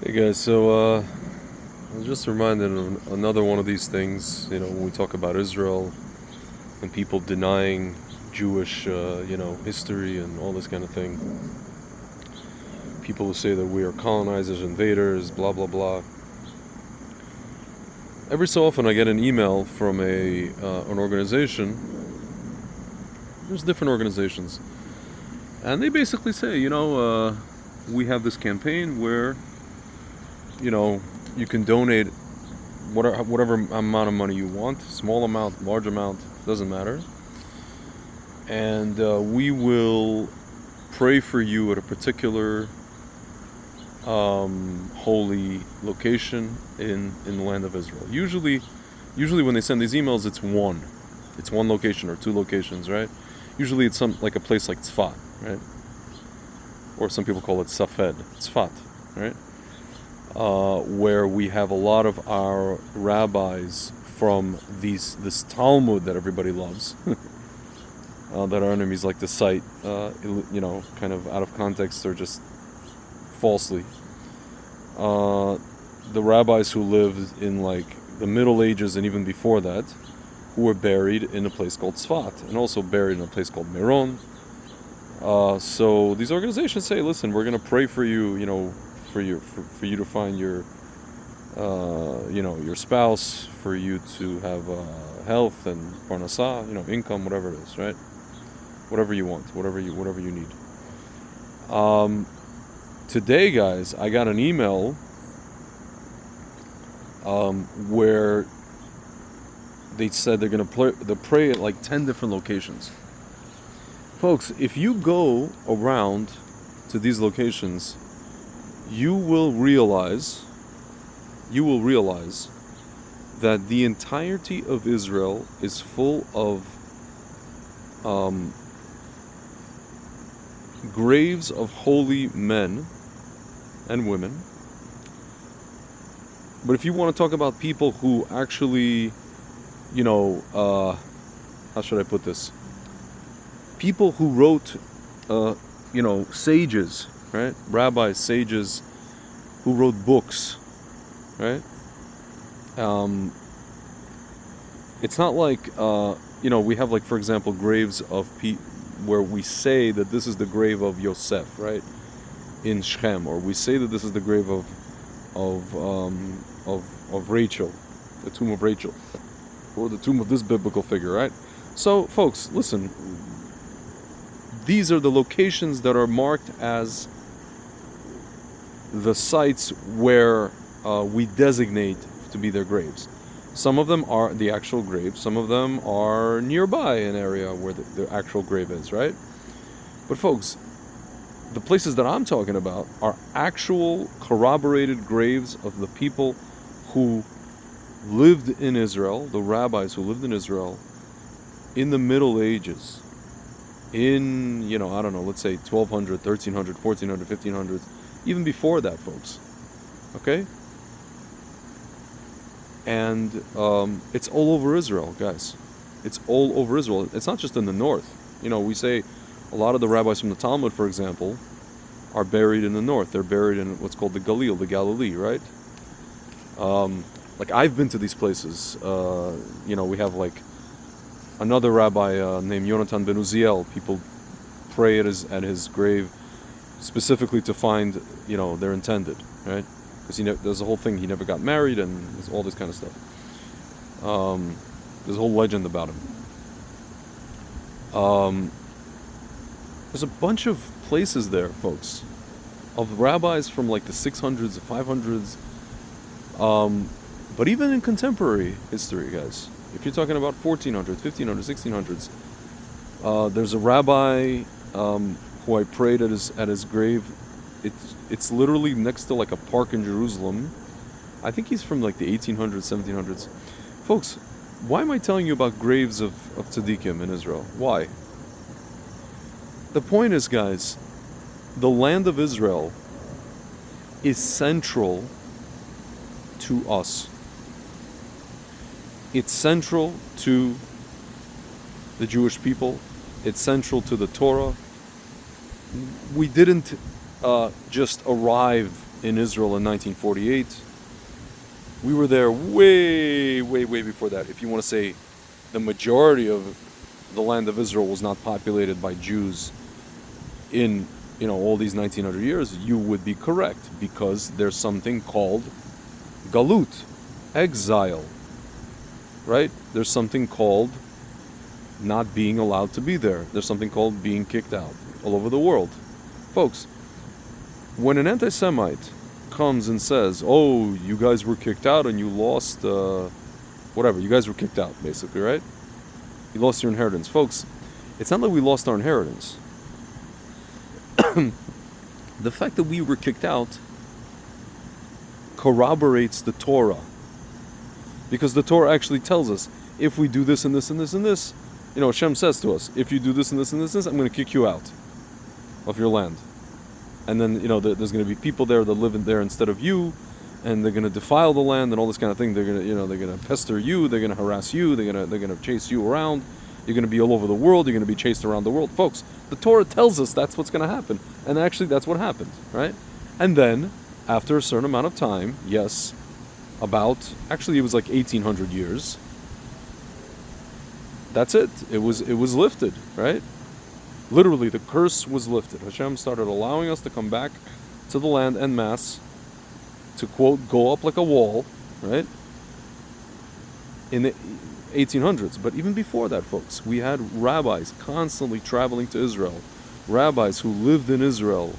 Hey guys, I was just reminded of another one of these things, when we talk about Israel and people denying Jewish, history and all this kind of thing. People who say that we are colonizers, invaders, blah blah blah. Every so often I get an email from an organization. There's different organizations. And they basically say, we have this campaign where you can donate whatever amount of money you want, small amount, large amount, doesn't matter. And we will pray for you at a particular holy location in the land of Israel. Usually when they send these emails, it's one location or two locations, right? Usually it's like a place like Tzfat, right? Or some people call it Safed, Tzfat, right? Where we have a lot of our rabbis from this Talmud that everybody loves, that our enemies like to cite, kind of out of context or just falsely. The rabbis who lived in like the Middle Ages and even before that, who were buried in a place called Tzfat and also buried in a place called Meron. So these organizations say, listen, we're going to pray for you, for you to find your your spouse, for you to have health and parnasah, income, whatever it is, right? Whatever you want, whatever you need. Today, guys, I got an email where they said they're gonna pray at like 10 different locations. Folks, if you go around to these locations, you will realize that the entirety of Israel is full of graves of holy men and women. But if you want to talk about people who actually, how should I put this? People who wrote, sages, right? Rabbis, sages, who wrote books, right? It's not like, we have like, for example, graves of where we say that this is the grave of Yosef, right? In Shechem, or we say that this is the grave of Rachel, the tomb of Rachel, or the tomb of this biblical figure, right? So, folks, listen. These are the locations that are marked as the sites where we designate to be their graves. Some of them are the actual graves. Some of them are nearby an area where the actual grave is, right? But folks, the places that I'm talking about are actual corroborated graves of the people who lived in Israel, the rabbis who lived in Israel in the Middle Ages. In, I don't know, let's say 1200, 1300, 1400, 1500, even before that, folks. Okay? And it's all over Israel, guys. It's all over Israel. It's not just in the north. We say a lot of the rabbis from the Talmud, for example, are buried in the north. They're buried in what's called the Galilee, right? Like, I've been to these places. We have like another rabbi named Yonatan ben Uziel. People pray at his grave specifically to find, their intended, right? Because there's a whole thing. He never got married, and there's all this kind of stuff. There's a whole legend about him. There's a bunch of places there, folks, of rabbis from like the 600s, the 500s, but even in contemporary history, guys. If you're talking about 1400s, 1500s, 1600s, there's a rabbi who I prayed at his grave. It's literally next to like a park in Jerusalem. I think he's from like the 1800s, 1700s. Folks, why am I telling you about graves of tzaddikim in Israel? Why? The point is, guys, the land of Israel is central to us. It's central to the Jewish people. It's central to the Torah. We didn't just arrive in Israel in 1948. We were there way, way, way before that. If you want to say the majority of the land of Israel was not populated by Jews in, all these 1900 years, you would be correct, because there's something called galut, exile, right? There's something called not being allowed to be there. There's something called being kicked out all over the world. Folks, when an anti-Semite comes and says, oh, you guys were kicked out and you lost, whatever, you guys were kicked out, basically, right? You lost your inheritance. Folks, it's not that we lost our inheritance. The fact that we were kicked out corroborates the Torah. Because the Torah actually tells us, if we do this and this and this and this, Hashem says to us, if you do this and this and this and this, I'm going to kick you out of your land. And then, there's going to be people there that live in there instead of you, and they're going to defile the land and all this kind of thing. They're going to, they're going to pester you, they're going to harass you, they're going to chase you around. You're going to be all over the world, you're going to be chased around the world. Folks, the Torah tells us that's what's going to happen. And actually, that's what happened, right? And then, after a certain amount of time, yes, actually it was like 1800 years, that's it. It was lifted, right? Literally, the curse was lifted. Hashem started allowing us to come back to the land en masse, to quote, go up like a wall, right? In the 1800s. But even before that, folks, we had rabbis constantly traveling to Israel. Rabbis who lived in Israel,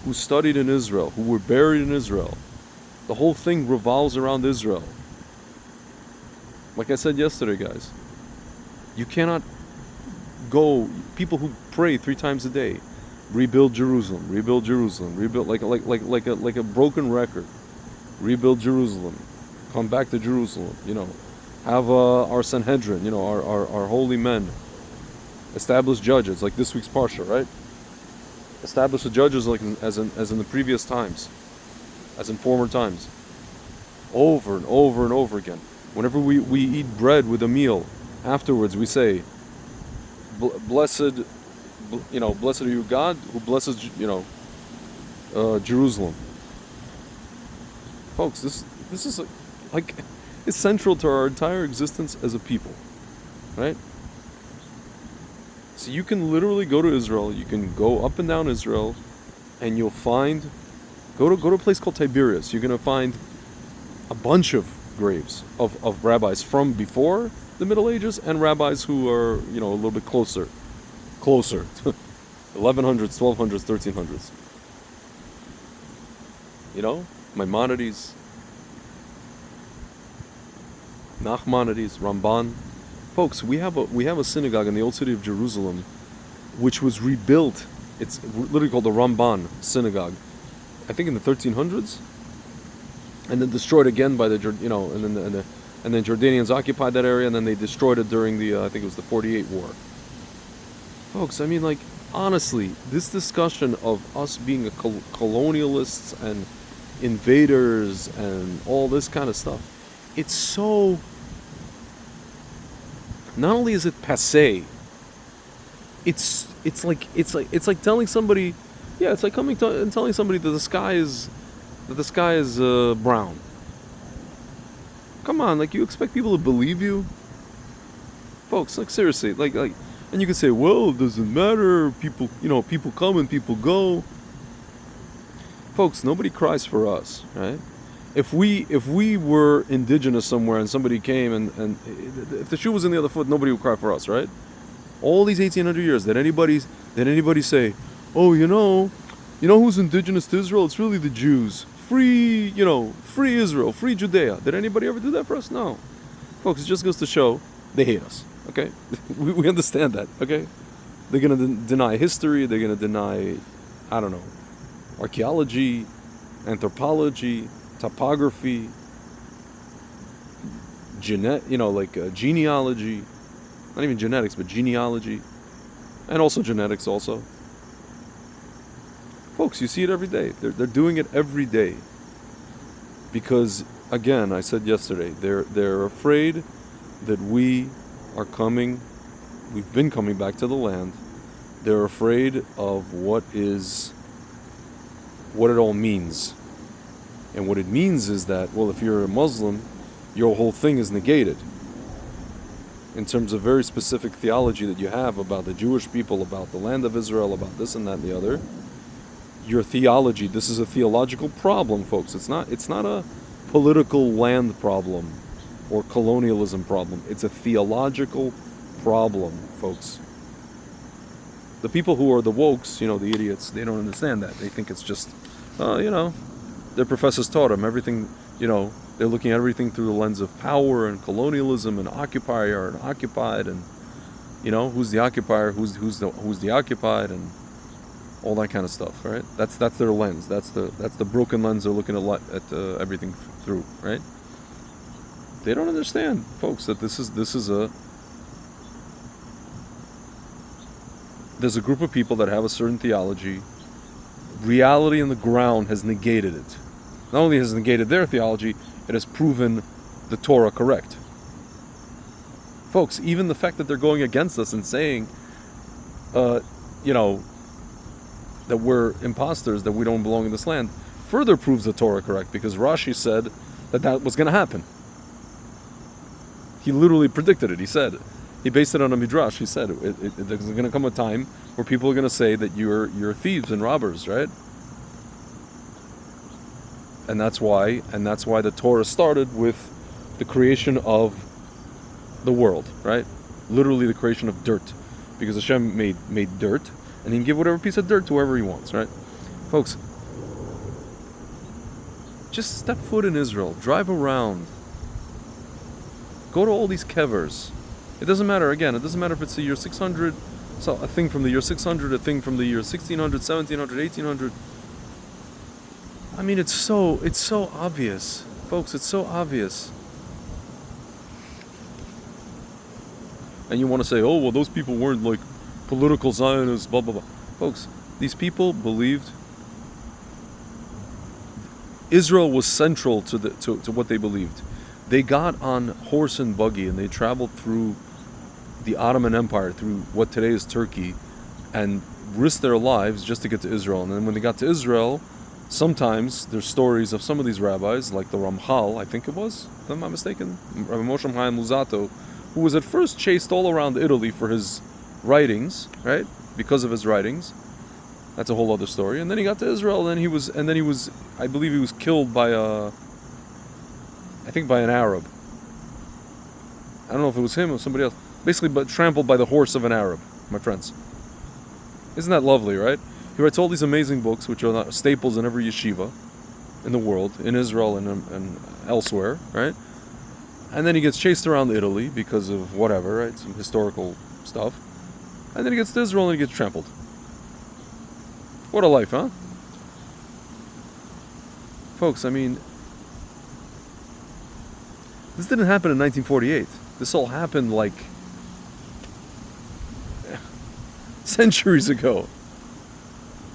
who studied in Israel, who were buried in Israel. The whole thing revolves around Israel. Like I said yesterday, guys, you cannot go, people who pray 3 times a day, rebuild Jerusalem, rebuild like a broken record, rebuild Jerusalem, come back to Jerusalem, have our Sanhedrin, our holy men, establish judges, like this week's Parsha, right? Establish the judges like as in the previous times, as in former times, over and over and over again. Whenever we eat bread with a meal, afterwards we say, blessed are you, God, who blesses, Jerusalem. Folks, this is like it's central to our entire existence as a people, right? So you can literally go to Israel, you can go up and down Israel, and you'll find, go to a place called Tiberias. You're going to find a bunch of graves of rabbis from before the Middle Ages and rabbis who are, a little bit closer, 1100s, 1200s, 1300s. Maimonides, Nachmanides, Ramban. Folks, we have a synagogue in the old city of Jerusalem, which was rebuilt. It's literally called the Ramban synagogue, I think in the 1300s, and then destroyed again by and then Jordanians occupied that area, and then they destroyed it during the I think it was the 48 war. Folks, I mean, like, honestly, this discussion of us being colonialists and invaders and all this kind of stuff, it's so, not only is it passé, it's like telling somebody, it's like coming to and telling somebody that the sky is brown. Come on, like, you expect people to believe you? Folks, like, seriously, like, and you can say, well, it doesn't matter, people come and people go. Folks, nobody cries for us, right? If we were indigenous somewhere and somebody came and if the shoe was in the other foot, nobody would cry for us, right? All these 1800 years, did anybody say, oh, who's indigenous to Israel? It's really the Jews. Free Israel, free Judea. Did anybody ever do that for us? No. Folks, it just goes to show they hate us, okay? we understand that, okay? They're going to deny history. They're going to deny, I don't know, archaeology, anthropology, topography, genealogy. Not even genetics, but genealogy. And also genetics also. Folks, you see it every day. They're doing it every day. Because, again, I said yesterday, they're afraid that we've been coming back to the land. They're afraid of what it all means. And what it means is that, well, if you're a Muslim, your whole thing is negated. In terms of very specific theology that you have about the Jewish people, about the land of Israel, about this and that and the other, your theology, this is a theological problem, folks. It's not a political land problem or colonialism problem. It's a theological problem, folks. The people who are the wokes, the idiots, they don't understand that. They think it's just, their professors taught them everything, they're looking at everything through the lens of power and colonialism and occupier and occupied and, who's the occupier, who's the occupied and all that kind of stuff, right? That's their lens. That's the broken lens they're looking at everything through, right? They don't understand, folks, that there's a group of people that have a certain theology. Reality on the ground has negated it. Not only has it negated their theology, it has proven the Torah correct. Folks, even the fact that they're going against us and saying, that we're imposters, that we don't belong in this land, further proves the Torah correct, because Rashi said that was going to happen. He literally predicted it. He based it on a midrash. He said there's going to come a time where people are going to say that you're thieves and robbers, right? And that's why the Torah started with the creation of the world, right? Literally the creation of dirt, because Hashem made dirt, and he can give whatever piece of dirt to whoever he wants, right? Folks, just step foot in Israel, drive around, go to all these kevers. It doesn't matter, again, it doesn't matter if it's the year 600, so a thing from the year 600, a thing from the year 1600, 1700, 1800. I mean, it's so obvious. Folks, it's so obvious. And you want to say, oh, well, those people weren't like political Zionists, blah, blah, blah. Folks, these people believed Israel was central to what they believed. They got on horse and buggy and they traveled through the Ottoman Empire, through what today is Turkey, and risked their lives just to get to Israel. And then when they got to Israel, sometimes there's stories of some of these rabbis, like the Ramchal, I think it was, if I'm not mistaken, Rabbi Moshe Chaim Luzzatto, who was at first chased all around Italy for his writings, right? Because of his writings. That's a whole other story. And then he got to Israel, and then he was, I believe he was killed by an Arab. I don't know if it was him or somebody else. Basically, but trampled by the horse of an Arab, my friends. Isn't that lovely, right? He writes all these amazing books, which are staples in every yeshiva in the world, in Israel and elsewhere, right? And then he gets chased around Italy because of whatever, right? Some historical stuff. And then he gets to Israel and he gets trampled. What a life, huh? Folks, I mean, this didn't happen in 1948. This all happened like centuries ago.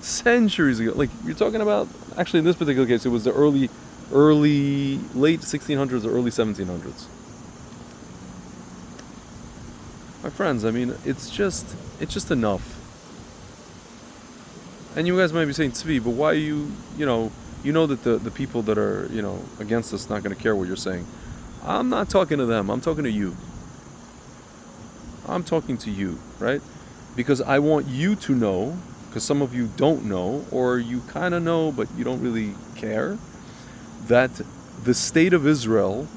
Centuries ago. Like, you're talking about, actually in this particular case, it was the late 1600s or early 1700s. My friends, I mean, it's just enough. And you guys might be saying, Tzvi, but why you know that the people that are, against us not going to care what you're saying. I'm not talking to them. I'm talking to you. I'm talking to you, right? Because I want you to know, because some of you don't know, or you kind of know, but you don't really care, that the state of Israel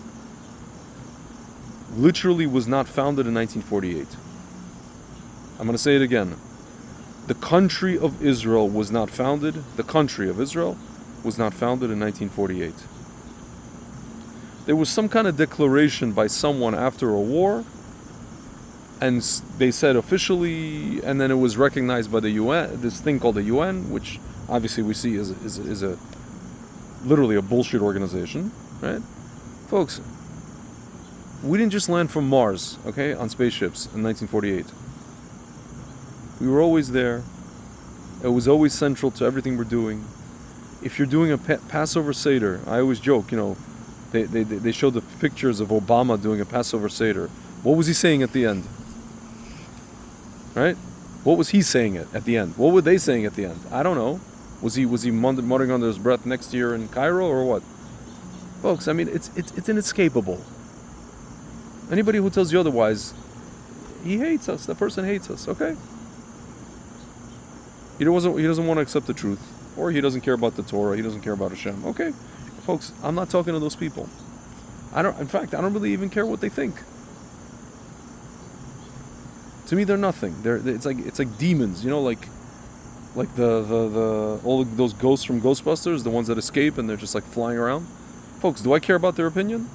literally was not founded in 1948. I'm going to say it again. The country of Israel was not founded. The country of Israel was not founded in 1948. There was some kind of declaration by someone after a war, and they said officially, and then it was recognized by the UN, this thing called the UN, which obviously we see is a literally a bullshit organization, right? Folks, we didn't just land from Mars, okay, on spaceships in 1948. We were always there. It was always central to everything we're doing. If you're doing a Passover Seder, I always joke, they showed the pictures of Obama doing a Passover Seder. What was he saying at the end? Right? What was he saying at the end? What were they saying at the end? I don't know. Was he muttering under his breath next year in Cairo or what? Folks, I mean, it's inescapable. Anybody who tells you otherwise, he hates us. That person hates us. Okay. He doesn't want to accept the truth, or he doesn't care about the Torah. He doesn't care about Hashem. Okay, folks, I'm not talking to those people. In fact, I don't really even care what they think. To me, they're nothing. It's like demons, like the all those ghosts from Ghostbusters, the ones that escape and they're just like flying around. Folks, do I care about their opinion?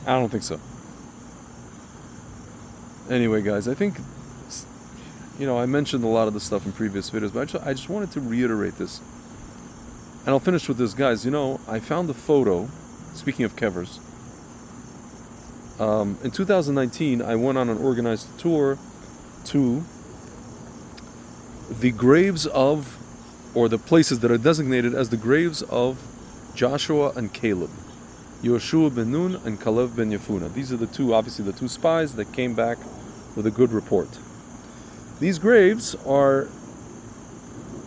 I don't think so. Anyway, guys, I think, I mentioned a lot of the stuff in previous videos, but I just wanted to reiterate this. And I'll finish with this, guys. I found a photo, speaking of kevers. In 2019, I went on an organized tour to the graves of, or the places that are designated as the graves of Joshua and Caleb. Yoshua ben Nun and Caleb ben Yefuna. These are the two spies that came back with a good report. These graves are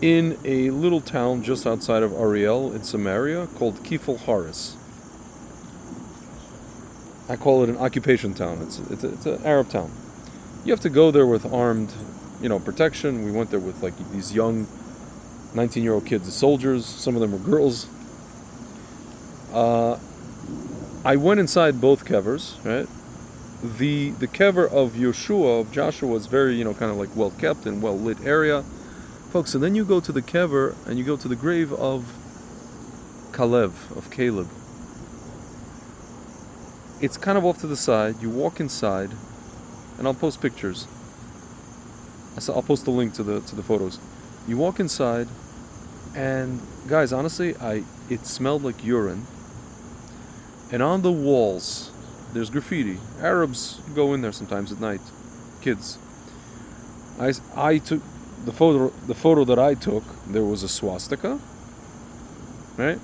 in a little town just outside of Ariel in Samaria called Kifel Haris. I call it an occupation town. It's an Arab town. You have to go there with armed, protection. We went there with like these young 19-year-old kids, soldiers. Some of them were girls. I went inside both kevers, right? The kever of Joshua is very, kind of like well kept and well lit area. Folks, and then you go to the kever and you go to the grave of Caleb. It's kind of off to the side. You walk inside, and I'll post pictures. I'll post the link to the photos. You walk inside, and guys, honestly, it smelled like urine. And on the walls, there's graffiti. Arabs go in there sometimes at night. Kids. I took the photo that I took. There was a swastika, right?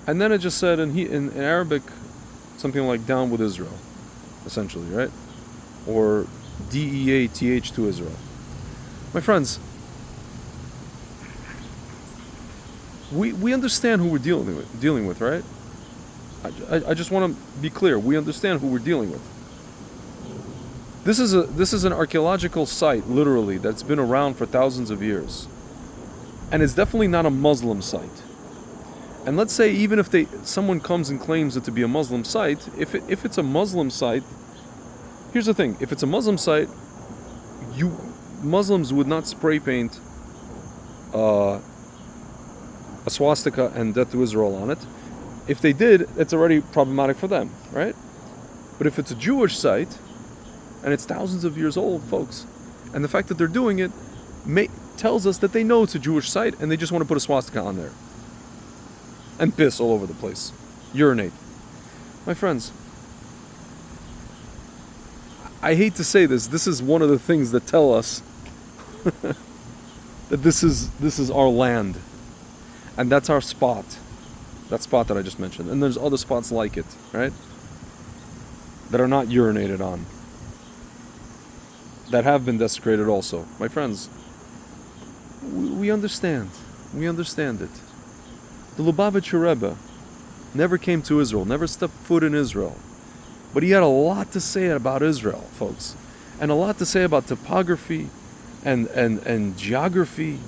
And then it just said in Arabic something like "Down with Israel," essentially, right? Or DEATH to Israel. My friends, we understand who we're dealing with, right? I just want to be clear. We understand who we're dealing with. This is an archaeological site, literally, that's been around for thousands of years, and it's definitely not a Muslim site. And let's say even if someone comes and claims it to be a Muslim site, if it's a Muslim site, here's the thing: if it's a Muslim site, Muslims would not spray paint a swastika and "Death to Israel" on it. If they did, it's already problematic for them, right? But if it's a Jewish site, and it's thousands of years old, folks, and the fact that they're doing it tells us that they know it's a Jewish site, and they just want to put a swastika on there. And piss all over the place. Urinate. My friends, I hate to say this is one of the things that tell us that this is our land. And that's our spot. That spot that I just mentioned. And there's other spots like it, right? That are not urinated on. That have been desecrated also. My friends, we understand. We understand it. The Lubavitcher Rebbe never came to Israel, never stepped foot in Israel. But he had a lot to say about Israel, folks. And a lot to say about topography and geography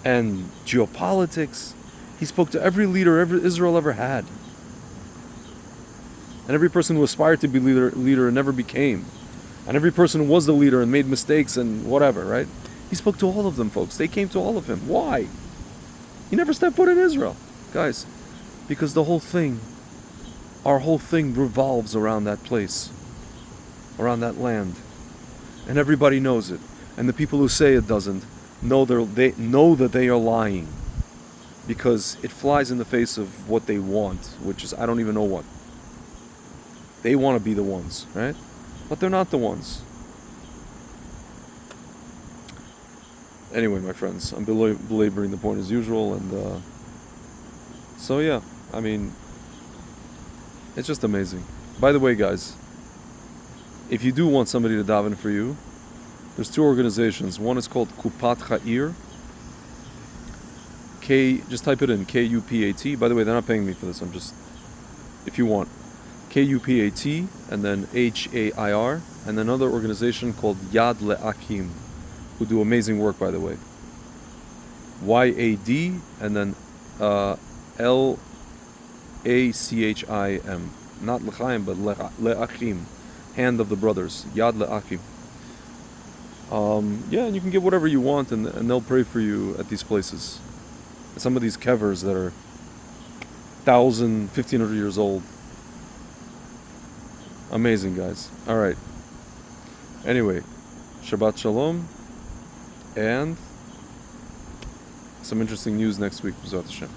and geopolitics. He spoke to every leader Israel ever had. And every person who aspired to be leader and never became. And every person who was the leader and made mistakes and whatever, right? He spoke to all of them, folks. They came to all of him. Why? He never stepped foot in Israel. Guys, because our whole thing revolves around that place. Around that land. And everybody knows it. And the people who say it doesn't know that they are lying. Because it flies in the face of what they want, which is, I don't even know what. They want to be the ones, right? But they're not the ones. Anyway, my friends, I'm belaboring the point as usual, and so yeah, I mean, it's just amazing. By the way, guys, if you do want somebody to daven for you, There's two organizations. One is called Kupat Ha'ir. Just type it in, Kupat. By the way, they're not paying me for this. I'm just, if you want. Kupat, and then Hair, and another organization called Yad Le'akim, who do amazing work, by the way. YAD, and then LACHIM. Not L'chaim, but Le'achim. Hand of the brothers. Yad Le'akim. Yeah, and you can give whatever you want, and they'll pray for you at these places. Some of these kevers that are 1,000, 1,500 years old. Amazing, guys. All right. Anyway, Shabbat Shalom, and some interesting news next week, B'ezrat Hashem.